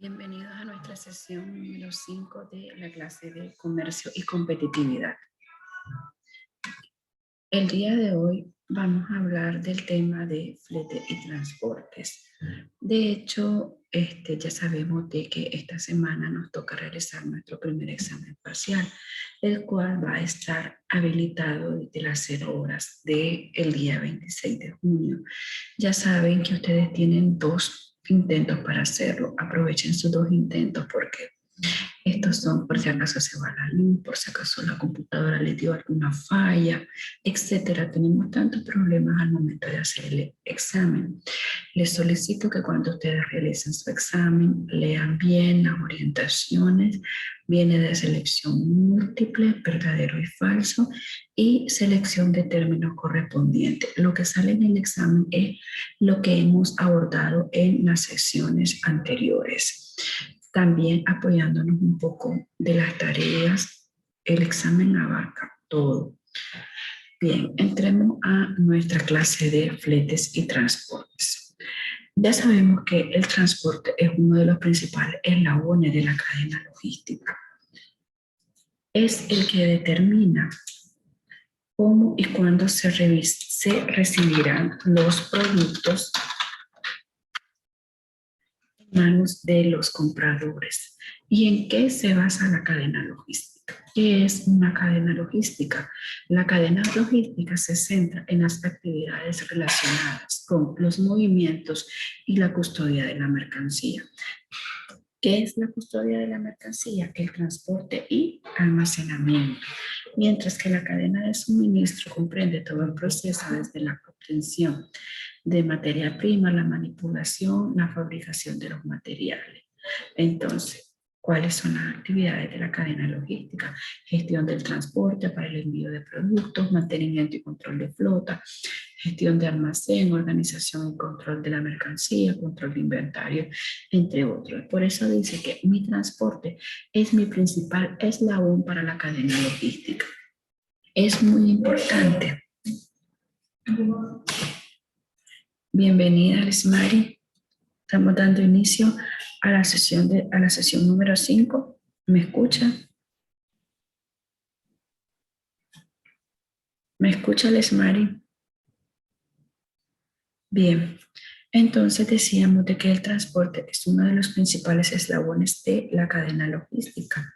Bienvenidos a nuestra sesión número 5 de la clase de comercio y competitividad. El día de hoy vamos a hablar del tema de flete y transportes. De hecho, ya sabemos de que esta semana nos toca realizar nuestro primer examen parcial, el cual va a estar habilitado desde las 0 horas del día 26 de junio. Ya saben que ustedes tienen 2 intentos para hacerlo. Aprovechen sus 2 intentos porque estos son por si acaso se va la luz, por si acaso la computadora le dio alguna falla, etcétera. Tenemos tantos problemas al momento de hacer el examen. Les solicito que cuando ustedes realicen su examen lean bien las orientaciones. Viene de selección múltiple, verdadero y falso, y selección de términos correspondientes. Lo que sale en el examen es lo que hemos abordado en las sesiones anteriores. También apoyándonos un poco de las tareas, el examen abarca todo. Bien, entremos a nuestra clase de fletes y transportes. Ya sabemos que el transporte es uno de los principales eslabones de la cadena logística. Es el que determina cómo y cuándo se recibirán los productos en manos de los compradores. ¿Y en qué se basa la cadena logística? ¿Qué es una cadena logística? La cadena logística se centra en las actividades relacionadas con los movimientos y la custodia de la mercancía. ¿Qué es la custodia de la mercancía? El transporte y almacenamiento. Mientras que la cadena de suministro comprende todo el proceso desde la obtención de materia prima, la manipulación, la fabricación de los materiales. Entonces, ¿cuáles son las actividades de la cadena logística? Gestión del transporte para el envío de productos, mantenimiento y control de flota, gestión de almacén, organización y control de la mercancía, control de inventario, entre otros. Por eso dice que mi transporte es mi principal eslabón para la cadena logística. Es muy importante. Bienvenida, Lesmari. Estamos dando inicio a la sesión número 5. ¿Me escucha? ¿Me escucha, Lesmari? Bien. Entonces decíamos de que el transporte es uno de los principales eslabones de la cadena logística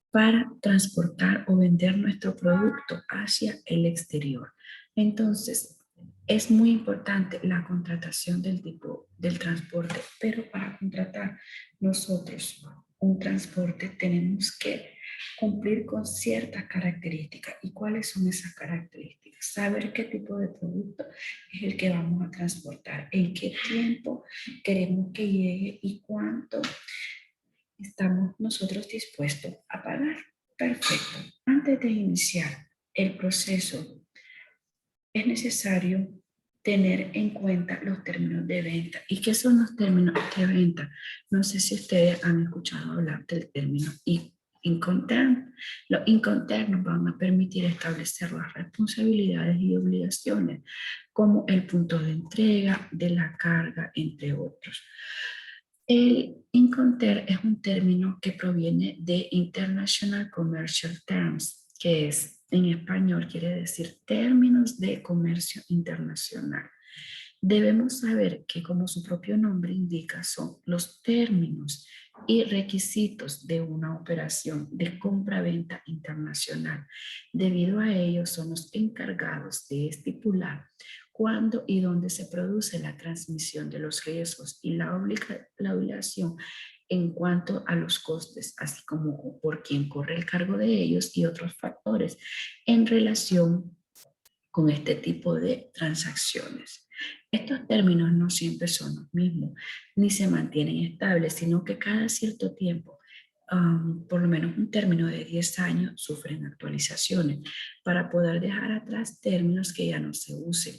para transportar o vender nuestro producto hacia el exterior. Entonces, es muy importante la contratación del tipo del transporte, pero para contratar nosotros un transporte tenemos que cumplir con ciertas características. ¿Y cuáles son esas características? Saber qué tipo de producto es el que vamos a transportar, en qué tiempo queremos que llegue y cuánto estamos nosotros dispuestos a pagar. Perfecto. Antes de iniciar el proceso, es necesario tener en cuenta los términos de venta. ¿Y qué son los términos de venta? No sé si ustedes han escuchado hablar del término Incoterm. Los Incoterm van a permitir establecer las responsabilidades y obligaciones, como el punto de entrega, de la carga, entre otros. El Incoterm es un término que proviene de International Commercial Terms, que es, en español quiere decir términos de comercio internacional. Debemos saber que, como su propio nombre indica, son los términos y requisitos de una operación de compra-venta internacional. Debido a ello, son los encargados de estipular cuándo y dónde se produce la transmisión de los riesgos y la obligación en cuanto a los costes, así como por quién corre el cargo de ellos y otros factores en relación con este tipo de transacciones. Estos términos no siempre son los mismos, ni se mantienen estables, sino que cada cierto tiempo, por lo menos un término de 10 años, sufren actualizaciones para poder dejar atrás términos que ya no se usen,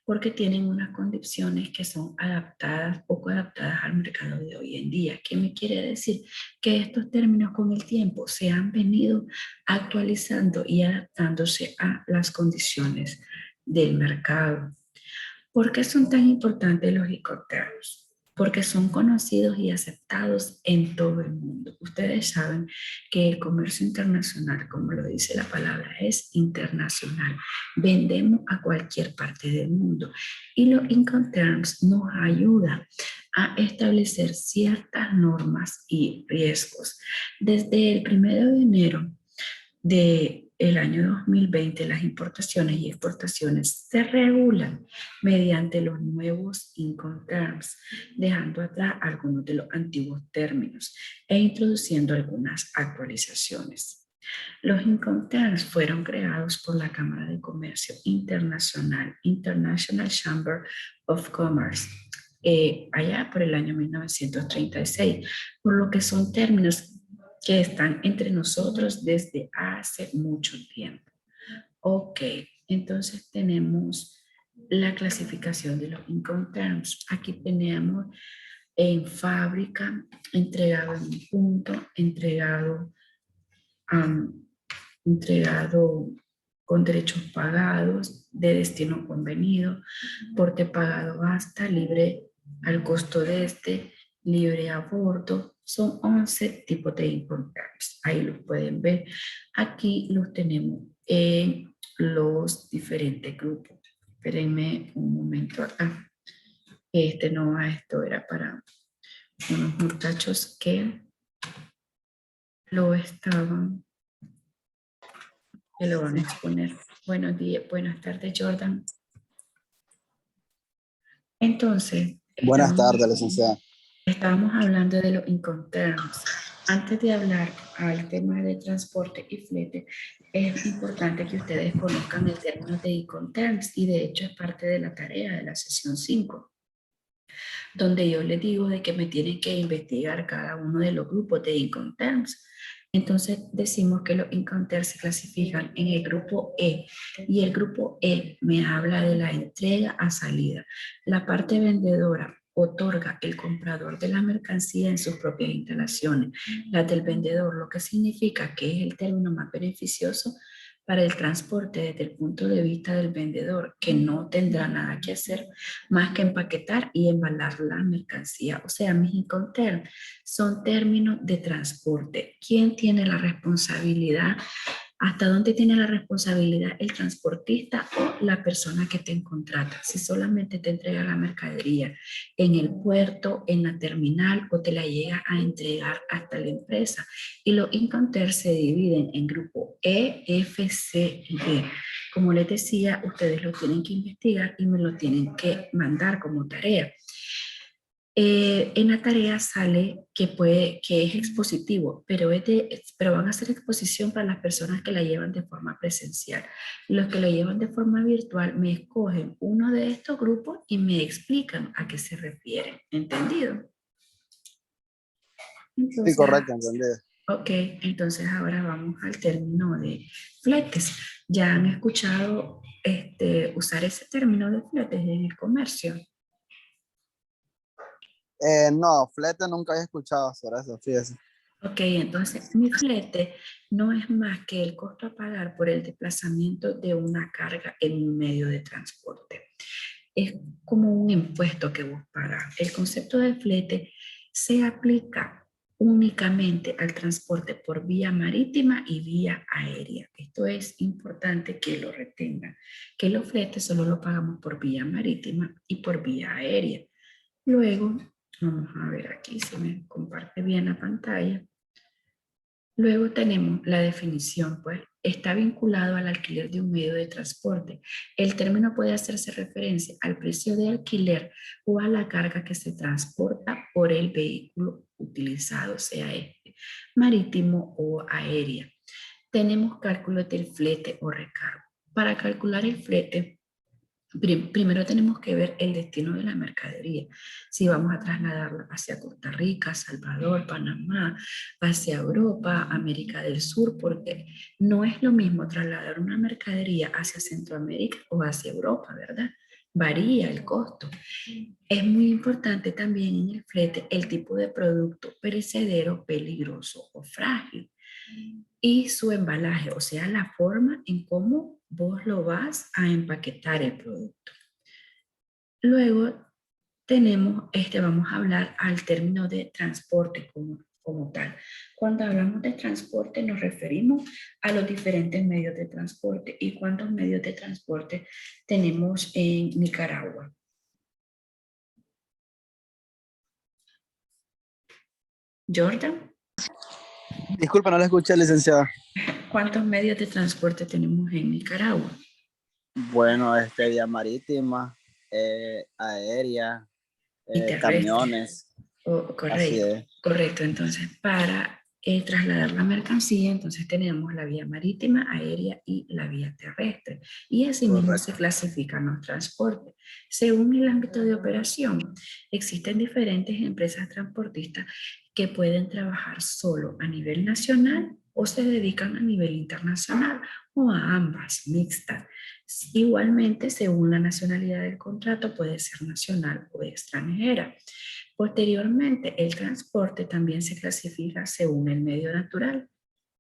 porque tienen unas condiciones que son adaptadas, poco adaptadas al mercado de hoy en día. ¿Qué me quiere decir? Que estos términos con el tiempo se han venido actualizando y adaptándose a las condiciones del mercado. ¿Por qué son tan importantes los Incoterms? porque son conocidos y aceptados en todo el mundo. Ustedes saben que el comercio internacional, como lo dice la palabra, es internacional. Vendemos a cualquier parte del mundo y los Incoterms nos ayudan a establecer ciertas normas y riesgos. Desde el 1 de enero del año 2020, las importaciones y exportaciones se regulan mediante los nuevos Incoterms, dejando atrás algunos de los antiguos términos e introduciendo algunas actualizaciones. Los Incoterms fueron creados por la Cámara de Comercio Internacional, International Chamber of Commerce, allá por el año 1936, por lo que son términos que están entre nosotros desde hace mucho tiempo. Ok, entonces tenemos la clasificación de los Incoterms. Aquí tenemos en fábrica, entregado en un punto, um, entregado con derechos pagados, de destino convenido, porte pagado hasta, libre al costo de este, libre a bordo. Son 11 tipos de Incoterms. Ahí los pueden ver. Aquí los tenemos en los diferentes grupos. Espérenme un momento acá. Esto era para unos muchachos que lo estaban, que lo van a exponer. Buenos días, buenas tardes, Jordan. Entonces, Buenas tardes, licenciada. estábamos hablando de los Incoterms. Antes de hablar al tema de transporte y flete, es importante que ustedes conozcan el término de Incoterms y de hecho es parte de la tarea de la sesión 5, donde yo les digo de que me tienen que investigar cada uno de los grupos de Incoterms. Entonces decimos que los Incoterms se clasifican en el grupo E y el grupo E me habla de la entrega a salida. La parte vendedora otorga el comprador de la mercancía en sus propias instalaciones, la del vendedor, lo que significa que es el término más beneficioso para el transporte desde el punto de vista del vendedor, que no tendrá nada que hacer más que empaquetar y embalar la mercancía. O sea, mis Incoterms son términos de transporte. ¿Quién tiene la responsabilidad? ¿Hasta dónde tiene la responsabilidad el transportista o la persona que te contrata? Si solamente te entrega la mercadería en el puerto, en la terminal o te la llega a entregar hasta la empresa. Y los Incoterms se dividen en grupo E, F, C y D. Como les decía, ustedes lo tienen que investigar y me lo tienen que mandar como tarea. En la tarea sale que es expositivo, pero van a hacer exposición para las personas que la llevan de forma presencial. Los que la llevan de forma virtual me escogen uno de estos grupos y me explican a qué se refieren. ¿Entendido? Sí, Entonces, correcto, entendido. ok, entonces ahora vamos al término de fletes. ¿Ya han escuchado usar ese término de fletes en el comercio? No, flete nunca había escuchado sobre eso, fíjese. Ok, entonces mi flete no es más que el costo a pagar por el desplazamiento de una carga en un medio de transporte. Es como un impuesto que vos pagas. El concepto de flete se aplica únicamente al transporte por vía marítima y vía aérea. Esto es importante que lo retengan, que los fletes solo lo pagamos por vía marítima y por vía aérea. Luego, vamos a ver aquí si me comparte bien la pantalla. Luego tenemos la definición, pues está vinculado al alquiler de un medio de transporte. El término puede hacerse referencia al precio de alquiler o a la carga que se transporta por el vehículo utilizado, sea este marítimo o aérea. Tenemos cálculos del flete o recargo. Para calcular el flete, primero tenemos que ver el destino de la mercadería. Si vamos a trasladarla hacia Costa Rica, Salvador, Panamá, hacia Europa, América del Sur, porque no es lo mismo trasladar una mercadería hacia Centroamérica o hacia Europa, ¿verdad? Varía el costo. Es muy importante también en el flete el tipo de producto perecedero, peligroso o frágil y su embalaje, o sea, la forma en cómo vos lo vas a empaquetar el producto. Luego vamos a hablar al término de transporte como tal. Cuando hablamos de transporte nos referimos a los diferentes medios de transporte. ¿Y cuántos medios de transporte tenemos en Nicaragua? Jordan, Disculpa, no la escuché, licenciada. ¿cuántos medios de transporte tenemos en Nicaragua? Bueno, vía marítima, aérea, Y terrestre. camiones, así Correcto, es. correcto. Entonces, para trasladar la mercancía, entonces tenemos la vía marítima, aérea y la vía terrestre. Y así mismo se Correcto. clasifican los transportes. Según el ámbito de operación, existen diferentes empresas transportistas que pueden trabajar solo a nivel nacional o se dedican a nivel internacional o a ambas, mixtas. Igualmente, según la nacionalidad del contrato, puede ser nacional o extranjera. Posteriormente, el transporte también se clasifica según el medio natural.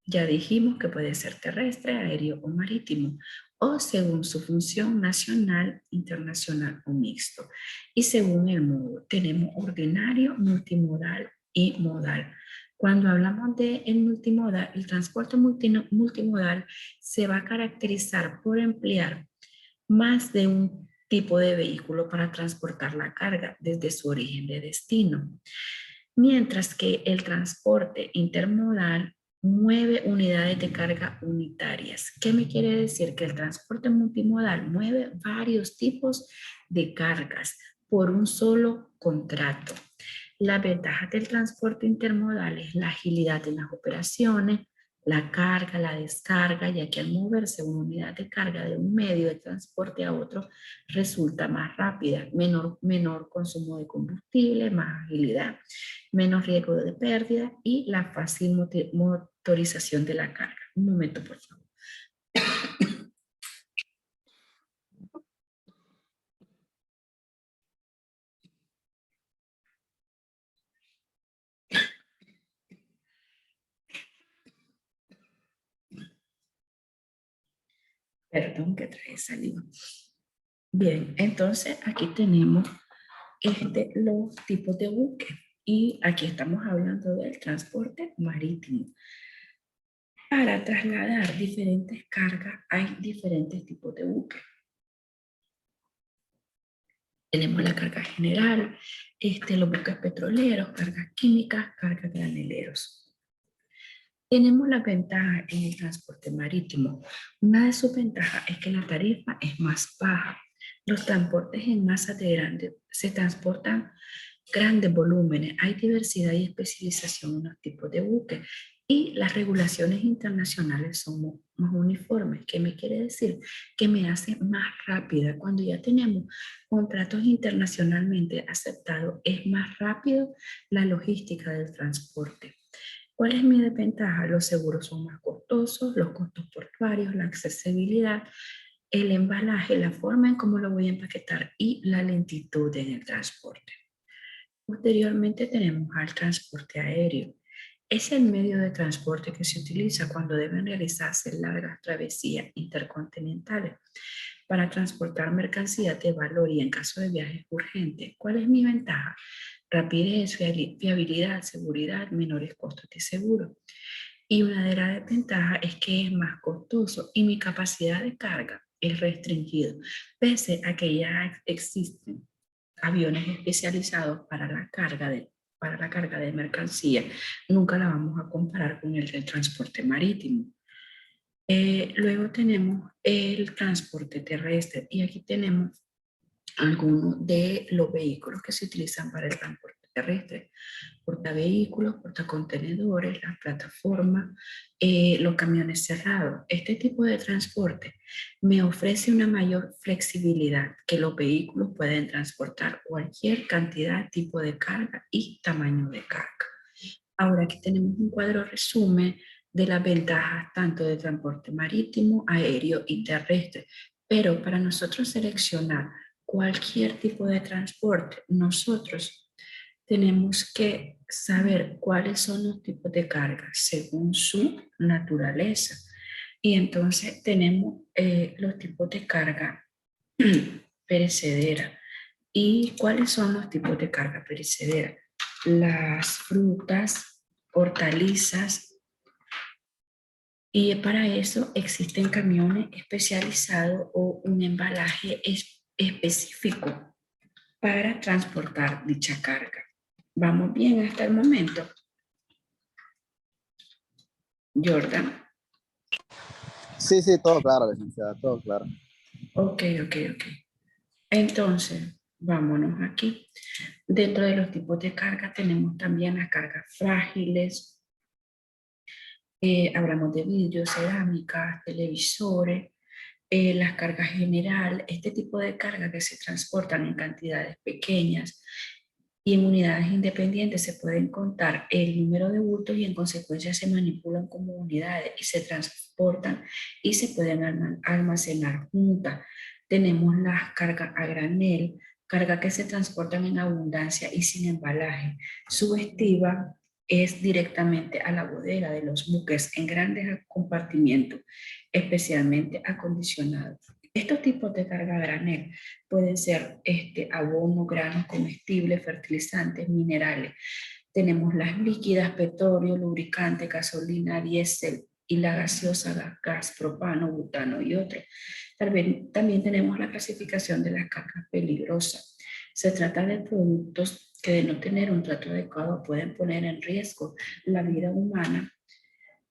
Ya dijimos que puede ser terrestre, aéreo o marítimo, o según su función nacional, internacional o mixto. Y según el modo, tenemos ordinario, multimodal y modal. Cuando hablamos de el multimodal, el transporte multimodal se va a caracterizar por emplear más de un tipo de vehículo para transportar la carga desde su origen de destino. Mientras que el transporte intermodal mueve unidades de carga unitarias. ¿Qué me quiere decir? Que el transporte multimodal mueve varios tipos de cargas por un solo contrato. Las ventajas del transporte intermodal es la agilidad en las operaciones, la carga, la descarga, ya que al moverse una unidad de carga de un medio de transporte a otro resulta más rápida, menor consumo de combustible, más agilidad, menos riesgo de pérdida y la fácil motorización de la carga. Un momento, por favor. Perdón que trae saliva. Bien, entonces aquí tenemos los tipos de buque y aquí estamos hablando del transporte marítimo. Para trasladar diferentes cargas hay diferentes tipos de buque. Tenemos la carga general, los buques petroleros, cargas químicas, cargas graneleros. Tenemos la ventaja en el transporte marítimo. Una de sus ventajas es que la tarifa es más baja. Los transportes en masa de grandes se transportan grandes volúmenes. Hay diversidad y especialización en los tipos de buques y las regulaciones internacionales son más uniformes. ¿Qué me quiere decir? Que me hace más rápida. Cuando ya tenemos contratos internacionalmente aceptados, es más rápido la logística del transporte. ¿Cuál es mi desventaja? Los seguros son más costosos, los costos portuarios, la accesibilidad, el embalaje, la forma en cómo lo voy a empaquetar y la lentitud en el transporte. Posteriormente tenemos al transporte aéreo. Es el medio de transporte que se utiliza cuando deben realizarse largas travesías intercontinentales para transportar mercancías de valor y en caso de viajes urgentes. ¿Cuál es mi ventaja? Rapidez, fiabilidad, seguridad, menores costos de seguro. Y una de las desventajas es que es más costoso y mi capacidad de carga es restringido, pese a que ya existen aviones especializados para la carga de mercancía. Nunca la vamos a comparar con el del transporte marítimo. Luego tenemos el transporte terrestre y aquí tenemos algunos de los vehículos que se utilizan para el transporte terrestre: portavehículos, portacontenedores, las plataformas, los camiones cerrados. Este tipo de transporte me ofrece una mayor flexibilidad, que los vehículos pueden transportar cualquier cantidad, tipo de carga y tamaño de carga. Ahora aquí tenemos un cuadro resumen de las ventajas tanto de transporte marítimo, aéreo y terrestre. Pero para nosotros seleccionar cualquier tipo de transporte, nosotros tenemos que saber cuáles son los tipos de carga según su naturaleza. Y entonces tenemos los tipos de carga perecedera, ¿Y cuáles son los tipos de carga perecedera? Las frutas, hortalizas, y para eso existen camiones especializados o un embalaje específico para transportar dicha carga. ¿Vamos bien hasta el momento? Jordan. Sí, sí, todo claro, licenciada, todo claro. Ok. Entonces, vámonos aquí. Dentro de los tipos de carga tenemos también las cargas frágiles. Hablamos de vidrio, cerámica, televisores, las cargas general, este tipo de carga que se transportan en cantidades pequeñas y en unidades independientes se pueden contar el número de bultos y en consecuencia se manipulan como unidades y se transportan y se pueden almacenar juntas. Tenemos las cargas a granel, cargas que se transportan en abundancia y sin embalaje. Su estiva es directamente a la bodega de los buques en grandes compartimientos, especialmente acondicionados. Estos tipos de carga a granel pueden ser abono, granos comestibles, fertilizantes, minerales. Tenemos las líquidas, petróleo, lubricante, gasolina, diésel y la gaseosa, gas, propano, butano y otros. También tenemos la clasificación de las cargas peligrosas. Se trata de productos que de no tener un trato adecuado pueden poner en riesgo la vida humana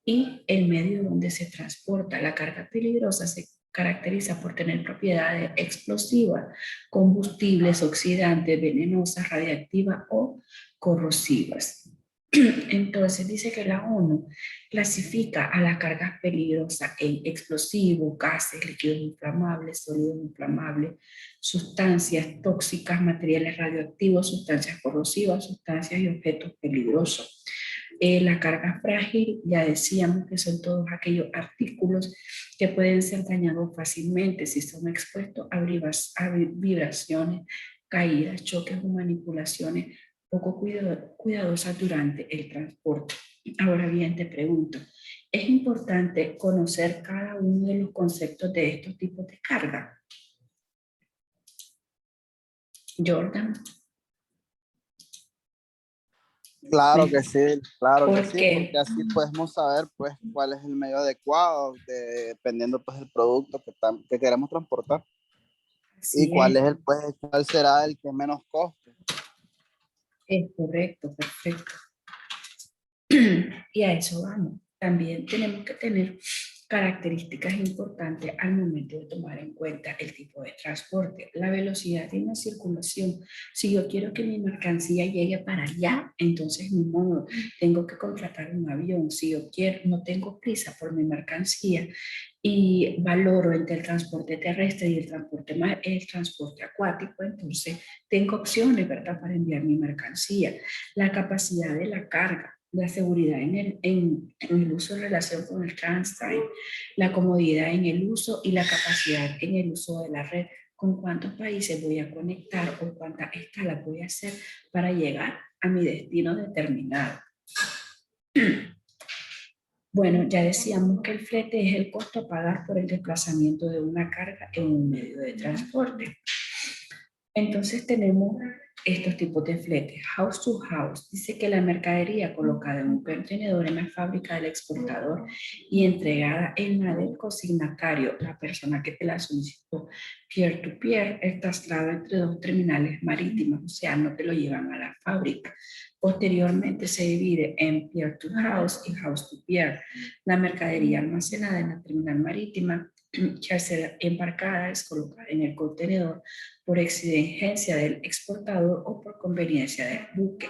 y el medio donde se transporta. La carga peligrosa se caracteriza por tener propiedades explosivas, combustibles, oxidantes, venenosas, radiactivas o corrosivas. Entonces dice que la ONU clasifica a las cargas peligrosas en explosivos, gases, líquidos inflamables, sólidos inflamables, sustancias tóxicas, materiales radioactivos, sustancias corrosivas, sustancias y objetos peligrosos. La carga frágil, ya decíamos que son todos aquellos artículos que pueden ser dañados fácilmente si son expuestos a vibraciones, caídas, choques o manipulaciones poco cuidadosas durante el transporte. Ahora bien, te pregunto, ¿es importante conocer cada uno de los conceptos de estos tipos de carga? Jordan, Claro que ¿por sí, porque qué? así podemos saber pues cuál es el medio adecuado, dependiendo pues del producto que queremos transportar y Así cuál será el que menos coste. es correcto, perfecto. Y a eso vamos. También tenemos que tener características importantes al momento de tomar en cuenta el tipo de transporte, la velocidad de una circulación. Si yo quiero que mi mercancía llegue para allá, entonces ni modo, tengo que contratar un avión. Si yo quiero, no tengo prisa por mi mercancía y valoro entre el transporte terrestre y el transporte acuático, entonces tengo opciones, ¿verdad?, para enviar mi mercancía. La capacidad de la carga, la seguridad en el uso en relación con el transit, la comodidad en el uso y la capacidad en el uso de la red. ¿Con cuántos países voy a conectar o cuántas escalas voy a hacer para llegar a mi destino determinado? Bueno, ya decíamos que el flete es el costo a pagar por el desplazamiento de una carga en un medio de transporte. Entonces tenemos estos tipos de fletes. House to house dice que la mercadería colocada en un contenedor en la fábrica del exportador y entregada en la del consignatario, la persona que te la solicitó, peer to peer, el traslado entre dos terminales marítimos, o sea, no te lo llevan a la fábrica. Posteriormente se divide en peer to house y house to peer. La mercadería almacenada en la terminal marítima que al ser embarcada es colocada en el contenedor por exigencia del exportador o por conveniencia del buque.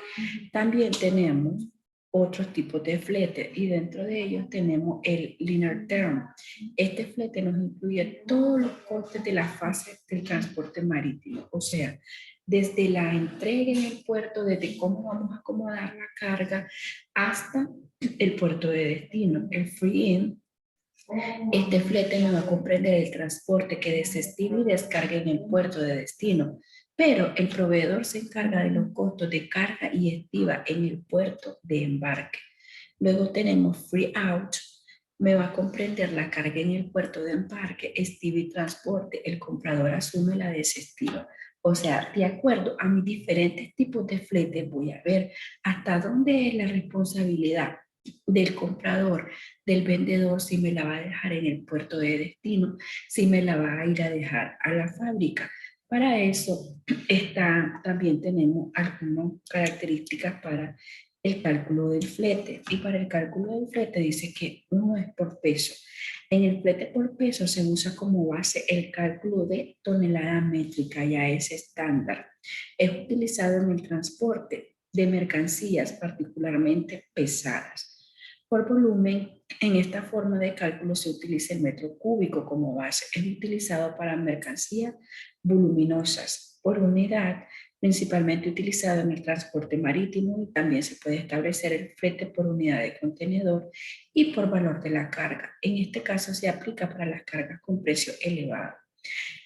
También tenemos otros tipos de flete y dentro de ellos tenemos el linear term. Este flete nos incluye todos los costes de la fase del transporte marítimo, o sea, desde la entrega en el puerto, desde cómo vamos a acomodar la carga hasta el puerto de destino. El free-in, este flete me va a comprender el transporte que desestime y descargue en el puerto de destino, pero el proveedor se encarga de los costos de carga y estiva en el puerto de embarque. Luego tenemos free out, me va a comprender la carga en el puerto de embarque, estiva y transporte. El comprador asume la desestiva O sea, de acuerdo a mis diferentes tipos de flete, voy a ver hasta dónde es la responsabilidad del comprador, del vendedor, si me la va a dejar en el puerto de destino, si me la va a ir a dejar a la fábrica. Para eso también tenemos algunas características para el cálculo del flete. Y para el cálculo del flete dice que uno es por peso. En el flete por peso se usa como base el cálculo de tonelada métrica, ya es estándar. Es utilizado en el transporte de mercancías particularmente pesadas. Por volumen, en esta forma de cálculo se utiliza el metro cúbico como base. Es utilizado para mercancías voluminosas. Por unidad, principalmente utilizado en el transporte marítimo, y también se puede establecer el flete por unidad de contenedor y por valor de la carga. En este caso se aplica para las cargas con precio elevado.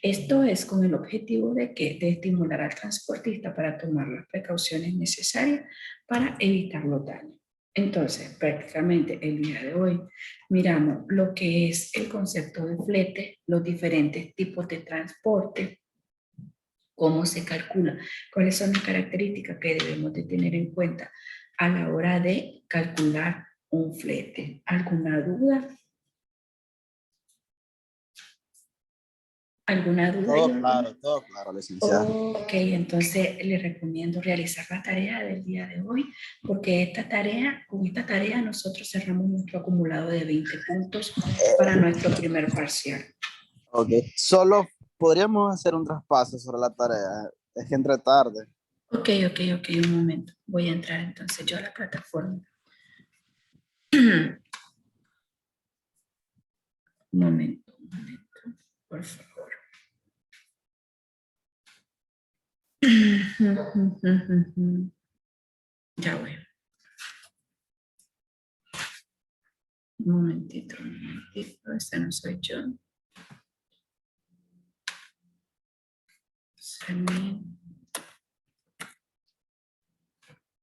Esto es con el objetivo de que de estimular al transportista para tomar las precauciones necesarias para evitar los daños. Entonces, prácticamente el día de hoy miramos lo que es el concepto de flete, los diferentes tipos de transporte, cómo se calcula, cuáles son las características que debemos de tener en cuenta a la hora de calcular un flete. ¿Alguna duda? ¿Alguna duda? Todo claro, licenciada. Ok, entonces le recomiendo realizar la tarea del día de hoy, porque con esta tarea nosotros cerramos nuestro acumulado de 20 puntos para nuestro primer parcial. Ok, solo podríamos hacer un traspaso sobre la tarea. Es que entre tarde. Ok, un momento. Voy a entrar entonces yo a la plataforma. Un momento, por favor. Ya voy. Un momentito, esta no soy yo.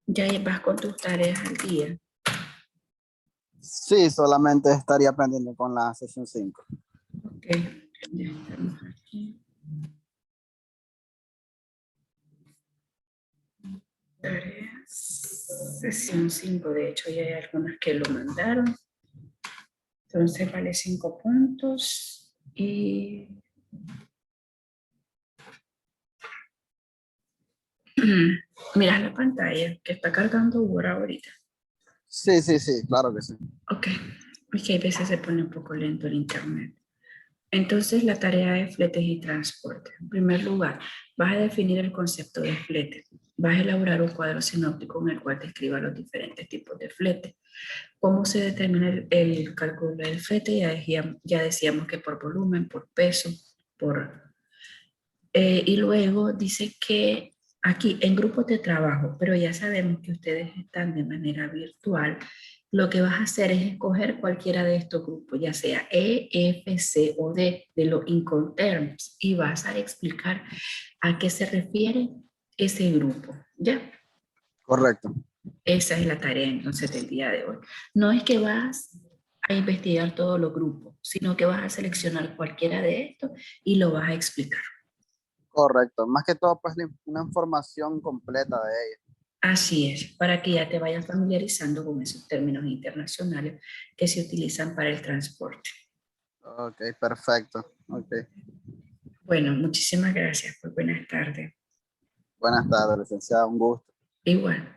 Ya vas con tus tareas al día. Sí, solamente estaría pendiente con la sesión 5. Ok, ya estamos aquí. Tareas, sesión 5, de hecho ya hay algunas que lo mandaron. Entonces vale 5 puntos y miras la pantalla que está cargando Word ahorita. Sí, claro que sí. Ok, es que a veces se pone un poco lento el internet. Entonces, la tarea de fletes y transporte. En primer lugar, vas a definir el concepto de flete. Vas a elaborar un cuadro sinóptico en el cual describa los diferentes tipos de flete. ¿Cómo se determina el cálculo del flete? Ya decíamos que por volumen, por peso, y luego dice que aquí en grupos de trabajo, pero ya sabemos que ustedes están de manera virtual, lo que vas a hacer es escoger cualquiera de estos grupos, ya sea E, F, C o D, de los Incoterms, y vas a explicar a qué se refiere ese grupo, ¿ya? Correcto. Esa es la tarea entonces del día de hoy. No es que vas a investigar todos los grupos, sino que vas a seleccionar cualquiera de estos y lo vas a explicar. Correcto. Más que todo, pues una información completa de ella. Así es, para que ya te vayas familiarizando con esos términos internacionales que se utilizan para el transporte. Ok, perfecto. Ok. Bueno, muchísimas gracias. Pues buenas tardes. Buenas tardes, licenciada. Un gusto. Igual.